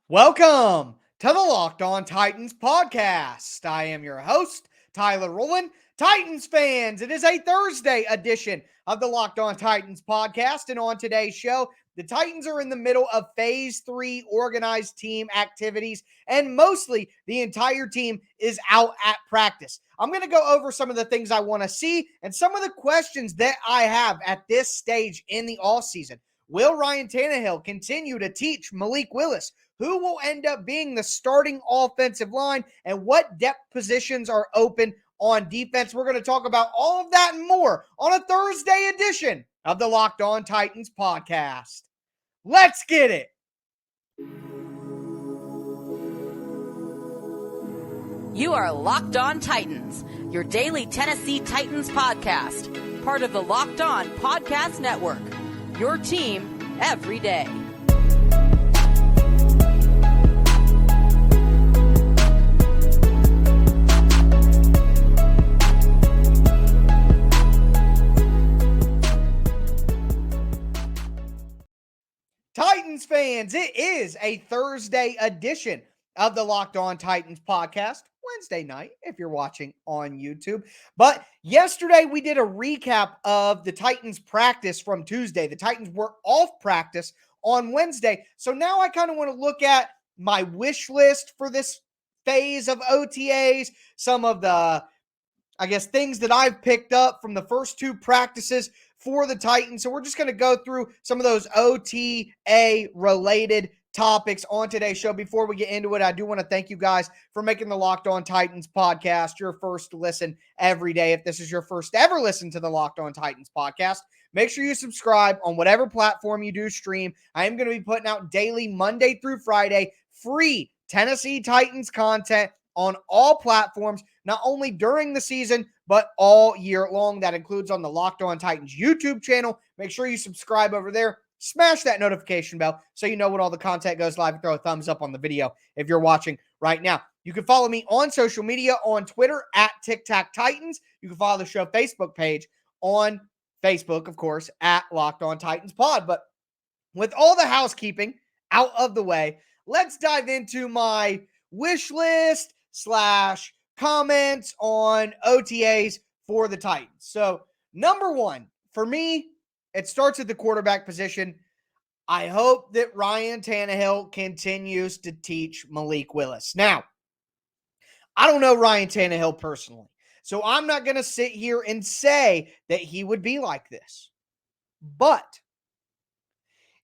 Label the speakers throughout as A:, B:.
A: Welcome to the Locked On Titans podcast. I am your host, Tyler Rowland. Titans fans, it is a Thursday edition of the Locked On Titans podcast. And on today's show, the Titans are in the middle of phase 3 organized team activities, and mostly the entire team is out at practice. I'm going to go over some of the things I want to see and some of the questions that I have at this stage in the offseason. Will Ryan Tannehill continue to teach Malik Willis who will end up being the starting offensive line, and what depth positions are open on defense? We're going to talk about all of that and more on a Thursday edition of the Locked On Titans podcast. Let's get it.
B: You are Locked On Titans, your daily Tennessee Titans podcast, part of the Locked On Podcast Network, your team every day.
A: Titans fans, it is a Thursday edition of the Locked On Titans podcast. Wednesday night, if you're watching on YouTube. But yesterday, we did a recap of the Titans practice from Tuesday. The Titans were off practice on Wednesday. So now I kind of want to look at my wish list for this phase of OTAs, some of the, things that I've picked up from the first two practices for the Titans. So we're just going to go through some of those OTA related topics on today's show. Before we get into it, I do want to thank you guys for making the Locked On Titans podcast your first listen every day. If this is your first ever listen to the Locked On Titans podcast, make sure you subscribe on whatever platform you do stream. I am going to be putting out daily, Monday through Friday, free Tennessee Titans content on all platforms, not only during the season, but all year long. That includes on the Locked On Titans YouTube channel. Make sure you subscribe over there. Smash that notification bell so you know when all the content goes live. Throw a thumbs up on the video if you're watching right now. You can follow me on social media on Twitter at TicTacTitans. You can follow the show Facebook page on Facebook, of course, at Locked On Titans Pod. But with all the housekeeping out of the way, let's dive into my wish list / comments on OTAs for the Titans. So, number one, for me, it starts at the quarterback position. I hope that Ryan Tannehill continues to teach Malik Willis. Now, I don't know Ryan Tannehill personally, so I'm not going to sit here and say that he would be like this. But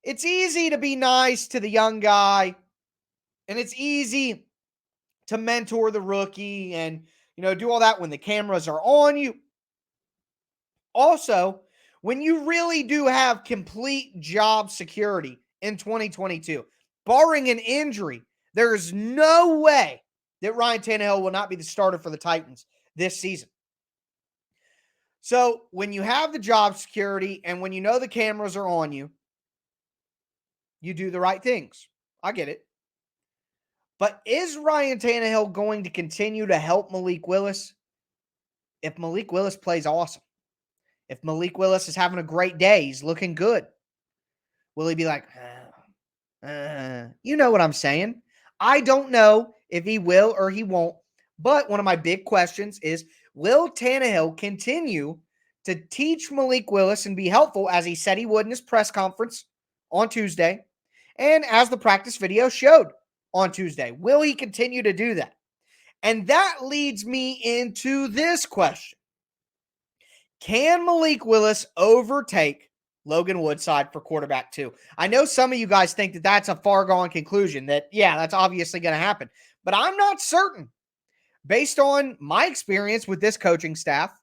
A: it's easy to be nice to the young guy, and it's easy to mentor the rookie and, do all that when the cameras are on you. Also, when you really do have complete job security in 2022, barring an injury, there's no way that Ryan Tannehill will not be the starter for the Titans this season. So when you have the job security and when you know the cameras are on you, you do the right things. I get it. But is Ryan Tannehill going to continue to help Malik Willis if Malik Willis plays awesome? If Malik Willis is having a great day, he's looking good, will he be like, you know what I'm saying? I don't know if he will or he won't, but one of my big questions is, will Tannehill continue to teach Malik Willis and be helpful as he said he would in his press conference on Tuesday and as the practice video showed on Tuesday? Will he continue to do that? And that leads me into this question. Can Malik Willis overtake Logan Woodside for quarterback 2? I know some of you guys think that that's a far-gone conclusion, that, yeah, that's obviously going to happen. But I'm not certain. Based on my experience with this coaching staff,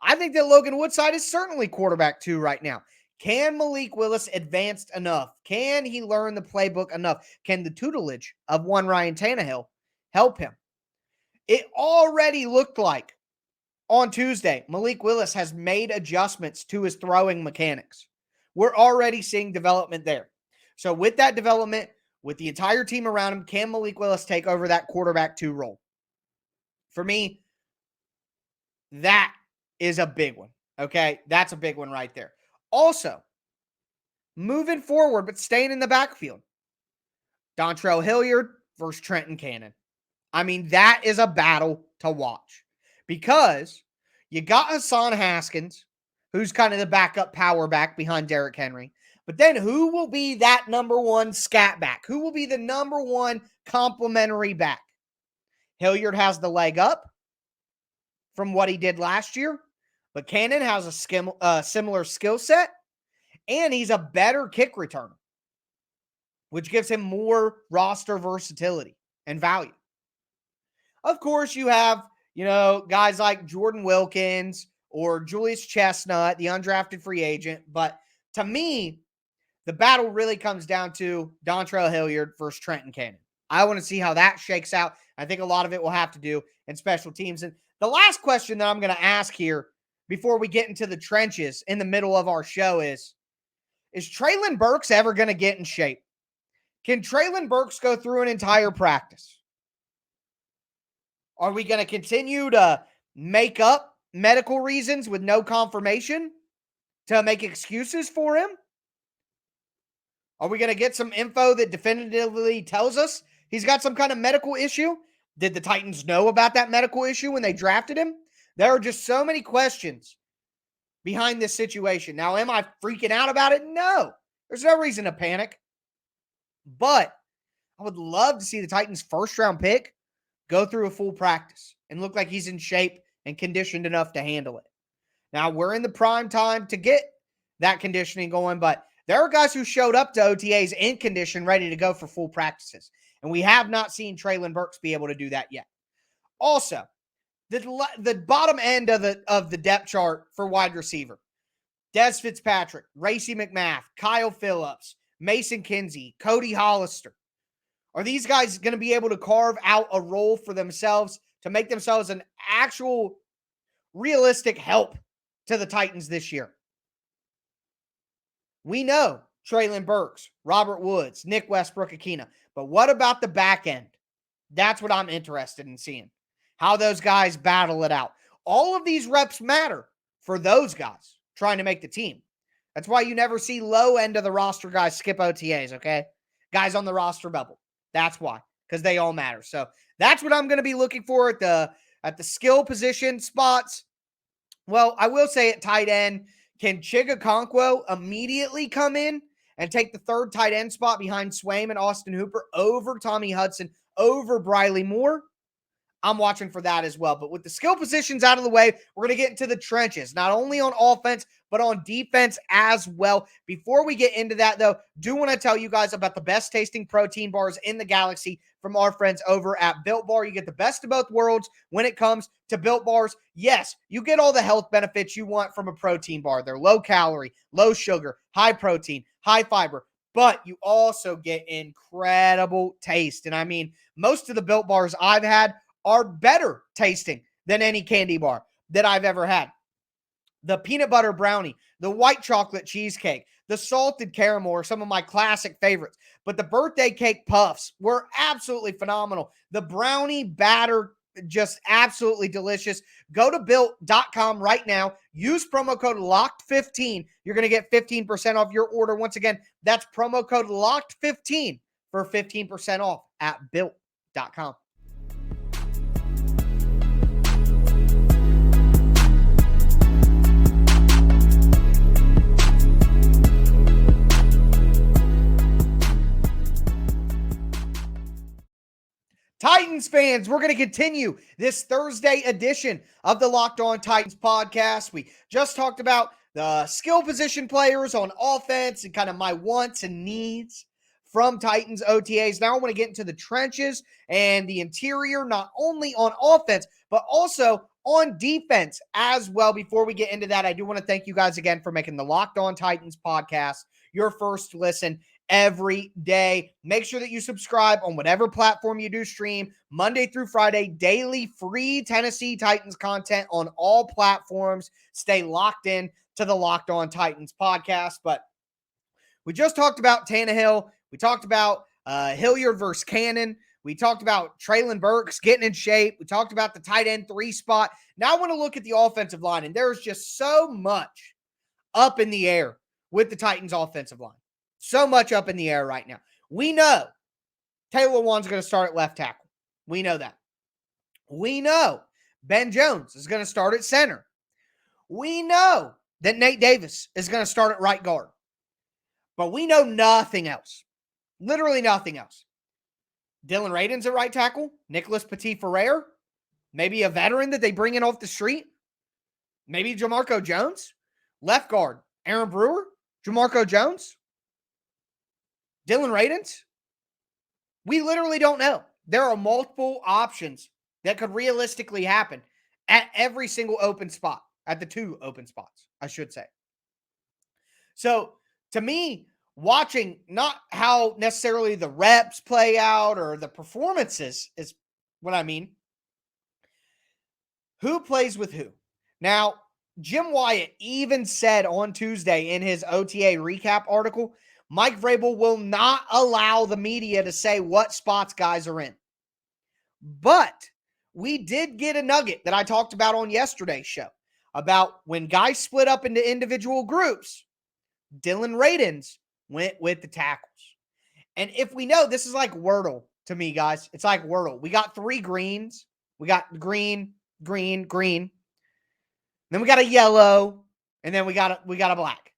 A: I think that Logan Woodside is certainly quarterback 2 right now. Can Malik Willis advance enough? Can he learn the playbook enough? Can the tutelage of one Ryan Tannehill help him? It already looked like on Tuesday, Malik Willis has made adjustments to his throwing mechanics. We're already seeing development there. So with that development, with the entire team around him, can Malik Willis take over that quarterback 2 role? For me, that is a big one. Okay, that's a big one right there. Also, moving forward, but staying in the backfield, Dontrell Hilliard versus Trenton Cannon. I mean, that is a battle to watch because you got Hassan Haskins, who's kind of the backup power back behind Derrick Henry. But then who will be that number one scat back? Who will be the number one complementary back? Hilliard has the leg up from what he did last year, but Cannon has a similar skill set, and he's a better kick returner, which gives him more roster versatility and value. Of course, you have, guys like Jordan Wilkins or Julius Chestnut, the undrafted free agent. But to me, the battle really comes down to Dontrell Hilliard versus Trenton Cannon. I want to see how that shakes out. I think a lot of it will have to do in special teams. And the last question that I'm going to ask here before we get into the trenches in the middle of our show is Treylon Burks ever going to get in shape? Can Treylon Burks go through an entire practice? Are we going to continue to make up medical reasons with no confirmation to make excuses for him? Are we going to get some info that definitively tells us he's got some kind of medical issue? Did the Titans know about that medical issue when they drafted him? There are just so many questions behind this situation. Now, am I freaking out about it? No. There's no reason to panic. But I would love to see the Titans' first-round pick go through a full practice and look like he's in shape and conditioned enough to handle it. Now, we're in the prime time to get that conditioning going, but there are guys who showed up to OTAs in condition, ready to go for full practices. And we have not seen Treylon Burks be able to do that yet. Also, the bottom end of the depth chart for wide receiver: Des Fitzpatrick, Racey McMath, Kyle Phillips, Mason Kinsey, Cody Hollister. Are these guys going to be able to carve out a role for themselves to make themselves an actual realistic help to the Titans this year? We know Treylon Burks, Robert Woods, Nick Westbrook-Akina. But what about the back end? That's what I'm interested in seeing. How those guys battle it out. All of these reps matter for those guys trying to make the team. That's why you never see low end of the roster guys skip OTAs, okay? Guys on the roster bubble. That's why, because they all matter. So that's what I'm going to be looking for at the skill position spots. Well, I will say at tight end, can Chigakonkwo immediately come in and take the third tight end spot behind Swaim and Austin Hooper over Tommy Hudson, over Briley Moore? I'm watching for that as well. But with the skill positions out of the way, we're going to get into the trenches, not only on offense, but on defense as well. Before we get into that, though, do want to tell you guys about the best tasting protein bars in the galaxy from our friends over at Built Bar. You get the best of both worlds when it comes to Built Bars. Yes, you get all the health benefits you want from a protein bar. They're low calorie, low sugar, high protein, high fiber, but you also get incredible taste. And I mean, most of the Built Bars I've had are better tasting than any candy bar that I've ever had. The peanut butter brownie, the white chocolate cheesecake, the salted caramel are some of my classic favorites. But the birthday cake puffs were absolutely phenomenal. The brownie batter, just absolutely delicious. Go to built.com right now. Use promo code LOCKED15. You're going to get 15% off your order. Once again, that's promo code LOCKED15 for 15% off at built.com. Titans fans, we're going to continue this Thursday edition of the Locked On Titans podcast. We just talked about the skill position players on offense and kind of my wants and needs from Titans OTAs. Now I want to get into the trenches and the interior, not only on offense, but also on defense as well. Before we get into that, I do want to thank you guys again for making the Locked On Titans podcast your first listen every day. Make sure that you subscribe on whatever platform you do stream, Monday through Friday, daily free Tennessee Titans content on all platforms. Stay locked in to the Locked On Titans podcast. But we just talked about Tannehill. We talked about Hilliard versus Cannon. We talked about Treylon Burks getting in shape. We talked about the tight end 3 spot. Now I want to look at the offensive line, and there's just so much up in the air with the Titans offensive line. So much up in the air right now. We know Taylor Lewan's going to start at left tackle. We know that. We know Ben Jones is going to start at center. We know that Nate Davis is going to start at right guard. But we know nothing else. Literally nothing else. Dylan Radin's at right tackle. Nicholas Petit-Ferrer. Maybe a veteran that they bring in off the street. Maybe Jamarco Jones. Left guard, Aaron Brewer. Jamarco Jones. Dylan Radins. We literally don't know. There are multiple options that could realistically happen at every single open spot. At the 2 open spots, I should say. So, to me, watching not how necessarily the reps play out or the performances is what I mean. Who plays with who? Now, Jim Wyatt even said on Tuesday in his OTA recap article, Mike Vrabel will not allow the media to say what spots guys are in. But we did get a nugget that I talked about on yesterday's show about when guys split up into individual groups, Dylan Radins went with the tackles. And if we know, this is like Wordle to me, guys. It's like Wordle. We got 3 greens. We got green, green, green. Then we got a yellow, and then we got a black.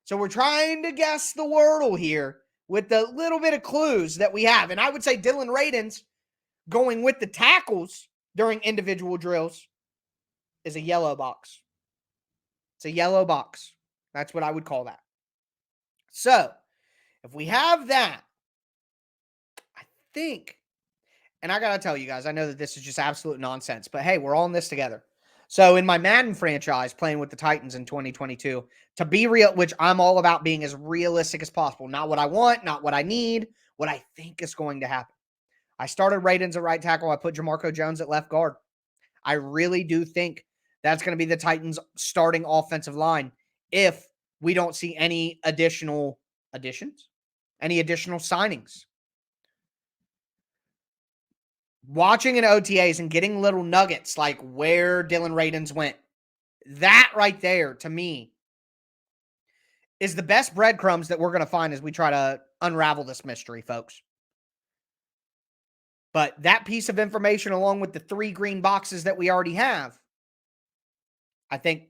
A: So we're trying to guess the Wordle here with the little bit of clues that we have. And I would say Dylan Radins going with the tackles during individual drills is a yellow box. It's a yellow box. That's what I would call that. So, if we have that, I think, and I got to tell you guys, I know that this is just absolute nonsense, but hey, we're all in this together. So, in my Madden franchise, playing with the Titans in 2022, to be real, which I'm all about being as realistic as possible, not what I want, not what I need, what I think is going to happen. I started Radins at right tackle. I put Jamarco Jones at left guard. I really do think that's going to be the Titans' starting offensive line if we don't see any additional additions, any additional signings. Watching in OTAs and getting little nuggets like where Dylan Radins went, that right there, to me, is the best breadcrumbs that we're going to find as we try to unravel this mystery, folks. But that piece of information, along with the 3 green boxes that we already have, I think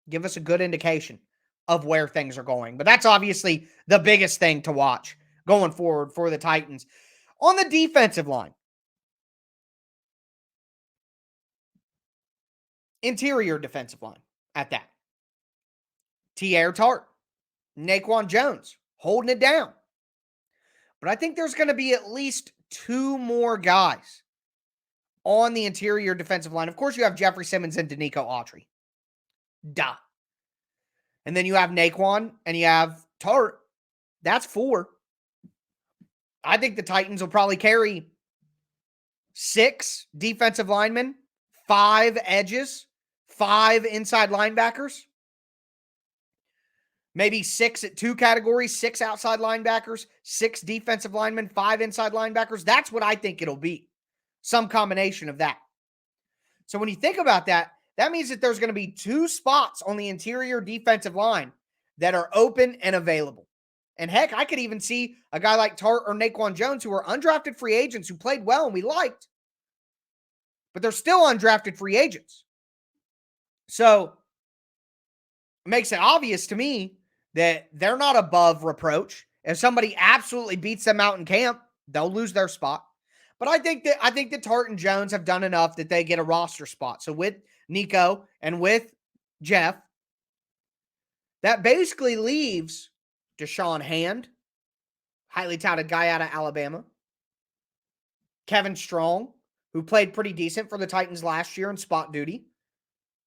A: give us a good indication of where things are going. But that's obviously the biggest thing to watch going forward for the Titans. On the defensive line, interior defensive line at that. Teair Tart, Naquan Jones holding it down. But I think there's going to be at least 2 more guys on the interior defensive line. Of course, you have Jeffrey Simmons and Danico Autry. Duh. And then you have Naquan and you have Tart. That's 4. I think the Titans will probably carry 6 defensive linemen, 5 edges, 5 inside linebackers. Maybe 6 at 2 categories, 6 outside linebackers, 6 defensive linemen, 5 inside linebackers. That's what I think it'll be. Some combination of that. So when you think about that, that means that there's going to be 2 spots on the interior defensive line that are open and available. And heck, I could even see a guy like Tart or Naquan Jones who are undrafted free agents who played well and we liked, but they're still undrafted free agents. So it makes it obvious to me that they're not above reproach. If somebody absolutely beats them out in camp, they'll lose their spot. But I think that Tart and Jones have done enough that they get a roster spot. So with Nico and with Jeff, that basically leaves Deshaun Hand, highly touted guy out of Alabama, Kevin Strong, who played pretty decent for the Titans last year in spot duty.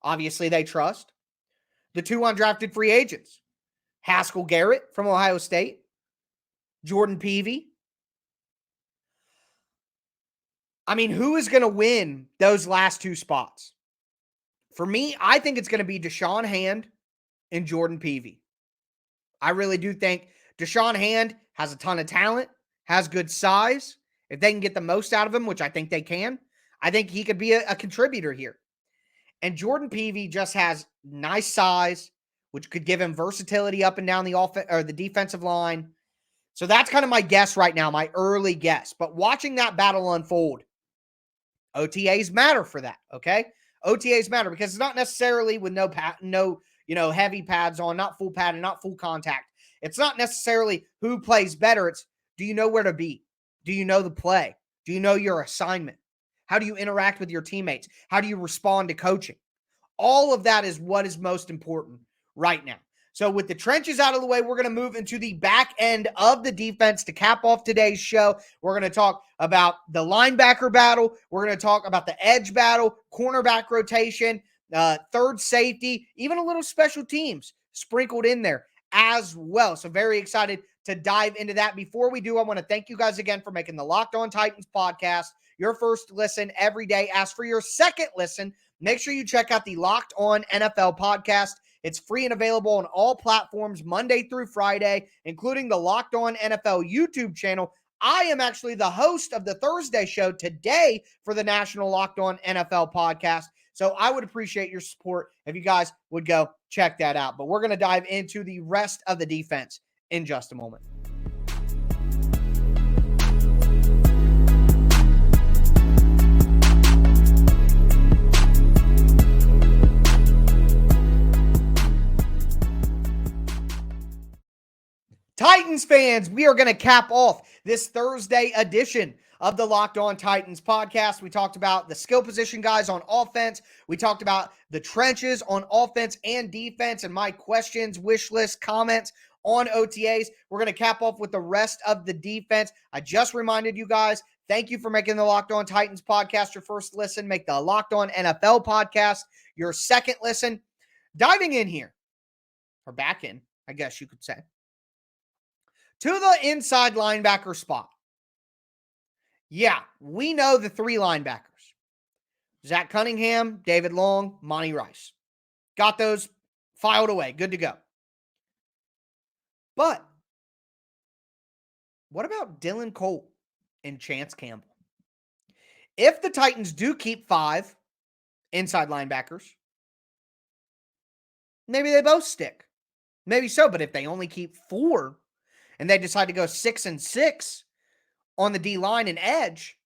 A: Obviously, they trust. The 2 undrafted free agents, Haskell Garrett from Ohio State, Jordan Peavy. I mean, who is going to win those last 2 spots? For me, I think it's going to be Deshaun Hand and Jordan Peavy. I really do think Deshaun Hand has a ton of talent, has good size. If they can get the most out of him, which I think they can, I think he could be a contributor here. And Jordan Peavy just has nice size, which could give him versatility up and down the offense or the defensive line. So that's kind of my guess right now, my early guess. But watching that battle unfold, OTAs matter for that, okay? OTAs matter because it's not necessarily with no heavy pads on, not full pad and not full contact. It's not necessarily who plays better. It's, do you know where to be? Do you know the play? Do you know your assignment? How do you interact with your teammates? How do you respond to coaching? All of that is what is most important right now. So with the trenches out of the way, we're going to move into the back end of the defense to cap off today's show. We're going to talk about the linebacker battle. We're going to talk about the edge battle, cornerback rotation, third safety, even a little special teams sprinkled in there as well. So very excited to dive into that. Before we do, I want to thank you guys again for making the Locked On Titans podcast your first listen every day. As for your second listen, make sure you check out the Locked On NFL podcast. It's free and available on all platforms Monday through Friday, including the Locked On NFL YouTube channel. I am actually the host of the Thursday show today for the National Locked On NFL podcast. So I would appreciate your support if you guys would go check that out. But we're going to dive into the rest of the defense in just a moment. Titans fans, we are going to cap off this Thursday edition of the Locked On Titans podcast. We talked about the skill position guys on offense. We talked about the trenches on offense and defense and my questions, wish list, comments on OTAs. We're going to cap off with the rest of the defense. I just reminded you guys, thank you for making the Locked On Titans podcast your first listen. Make the Locked On NFL podcast your second listen. Diving in here, or back in, I guess you could say, to the inside linebacker spot. Yeah, we know the three linebackers. Zach Cunningham, David Long, Monty Rice. Got those filed away. Good to go. But what about Dylan Cole and Chance Campbell? If the Titans do keep 5 inside linebackers, maybe they both stick. Maybe so, but if they only keep 4 and they decide to go 6 and 6 on the D-line and edge,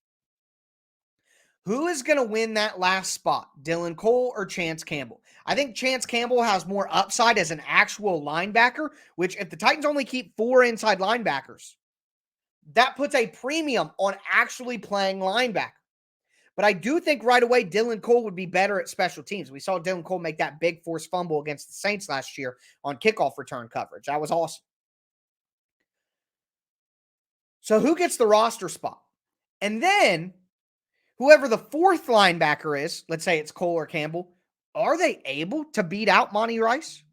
A: who is going to win that last spot, Dylan Cole or Chance Campbell? I think Chance Campbell has more upside as an actual linebacker, which if the Titans only keep 4 inside linebackers, that puts a premium on actually playing linebacker. But I do think right away Dylan Cole would be better at special teams. We saw Dylan Cole make that big forced fumble against the Saints last year on kickoff return coverage. That was awesome. So who gets the roster spot? And then whoever the 4th linebacker is, let's say it's Cole or Campbell, are they able to beat out Monty Rice?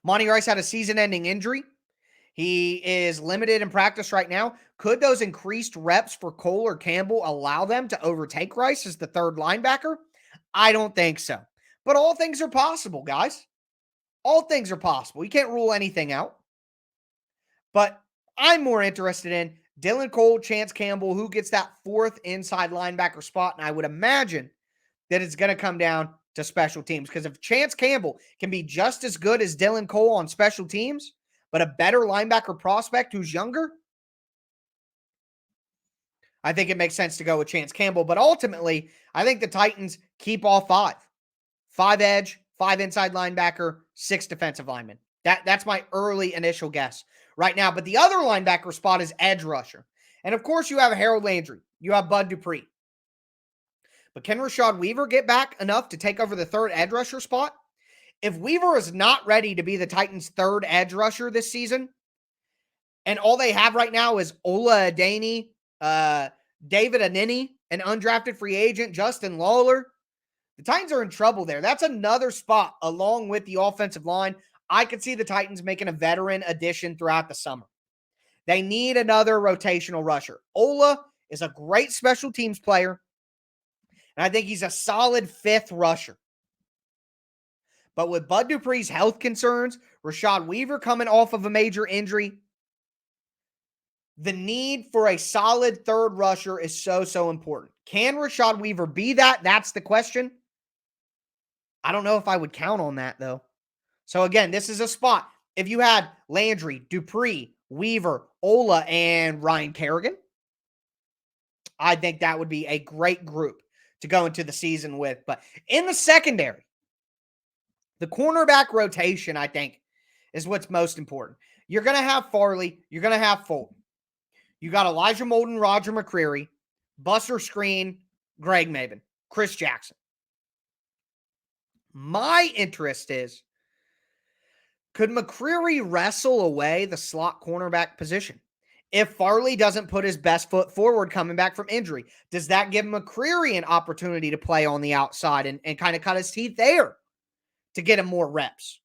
A: Monty Rice had a season-ending injury. He is limited in practice right now. Could those increased reps for Cole or Campbell allow them to overtake Rice as the 3rd linebacker? I don't think so. But all things are possible, guys. All things are possible. You can't rule anything out. But I'm more interested in Dylan Cole, Chance Campbell, who gets that 4th inside linebacker spot. And I would imagine that it's going to come down to special teams. Because if Chance Campbell can be just as good as Dylan Cole on special teams, but a better linebacker prospect who's younger, I think it makes sense to go with Chance Campbell. But ultimately, I think the Titans keep all 5. 5 edge, 5 inside linebacker, 6 defensive linemen. That's my early initial guess right now. But the other linebacker spot is edge rusher. And of course, you have Harold Landry. You have Bud Dupree. But can Rashad Weaver get back enough to take over the 3rd edge rusher spot? If Weaver is not ready to be the Titans' 3rd edge rusher this season, and all they have right now is Ola Adeni, David Anini, an undrafted free agent, Justin Lawler, the Titans are in trouble there. That's another spot along with the offensive line. I could see the Titans making a veteran addition throughout the summer. They need another rotational rusher. Ola is a great special teams player, and I think he's a solid 5th rusher. But with Bud Dupree's health concerns, Rashad Weaver coming off of a major injury, the need for a solid 3rd rusher is so important. Can Rashad Weaver be that? That's the question. I don't know if I would count on that, though. So again, this is a spot. if you had Landry, Dupree, Weaver, Ola, and Ryan Kerrigan, I think that would be a great group to go into the season with. But in the secondary, the cornerback rotation, I think, is what's most important. You're going to have Farley. You're going to have Fulton. You got Elijah Molden, Roger McCreary, Buster Screen, Greg Maben, Chris Jackson. My interest is, could McCreary wrestle away the slot cornerback position? If Farley doesn't put his best foot forward coming back from injury, does that give McCreary an opportunity to play on the outside and kind of cut his teeth there to get him more reps?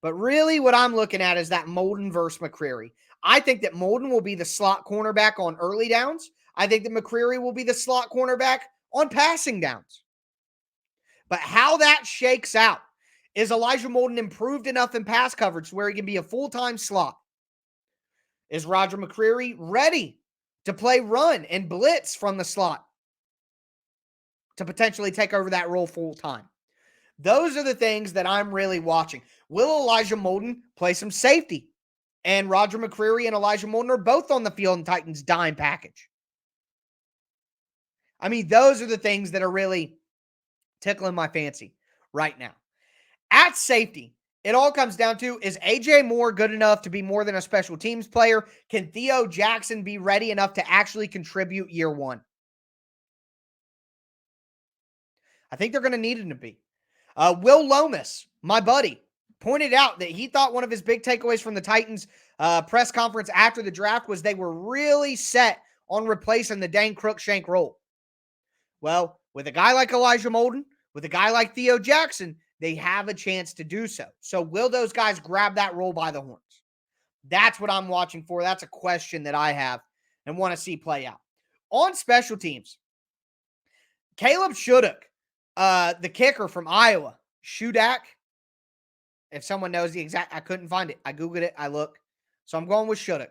A: But really what I'm looking at is that Molden versus McCreary. I think that Molden will be the slot cornerback on early downs. I think that McCreary will be the slot cornerback on passing downs. But how that shakes out, is Elijah Molden improved enough in pass coverage where he can be a full-time slot? Is Roger McCreary ready to play run and blitz from the slot to potentially take over that role full-time? Those are the things that I'm really watching. Will Elijah Molden play some safety? And Roger McCreary and Elijah Molden are both on the field in Titans dime package. I mean, those are the things that are really tickling my fancy right now. At safety, it all comes down to, is A.J. Moore good enough to be more than a special teams player? Can Theo Jackson be ready enough to actually contribute year one? I think they're going to need him to be. Will Lomas, my buddy, pointed out that he thought one of his big takeaways from the Titans press conference after the draft was they were really set on replacing the Dane Cruikshank role. Well, with a guy like Elijah Molden, with a guy like Theo Jackson, they have a chance to do so. So will those guys grab that role by the horns? That's what I'm watching for. That's a question that I have and want to see play out. On special teams, Caleb Shudik, the kicker from Iowa, Shudak. If someone knows the exact, I couldn't find it. I Googled it. I looked. So I'm going with Shudik.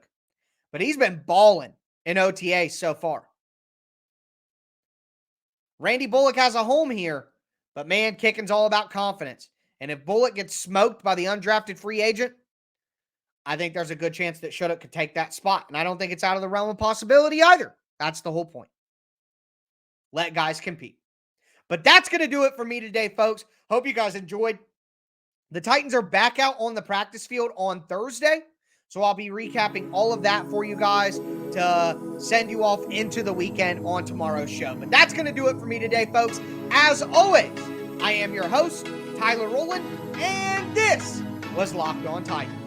A: But he's been balling in OTA so far. Randy Bullock has a home here, but man, kicking's all about confidence. And if Bullock gets smoked by the undrafted free agent, I think there's a good chance that Shudik could take that spot. And I don't think it's out of the realm of possibility either. That's the whole point. Let guys compete. But that's going to do it for me today, folks. Hope you guys enjoyed. The Titans are back out on the practice field on Thursday. So I'll be recapping all of that for you guys to send you off into the weekend on tomorrow's show. But that's going to do it for me today, folks. As always, I am your host, Tyler Rowland, and this was Locked On Titans.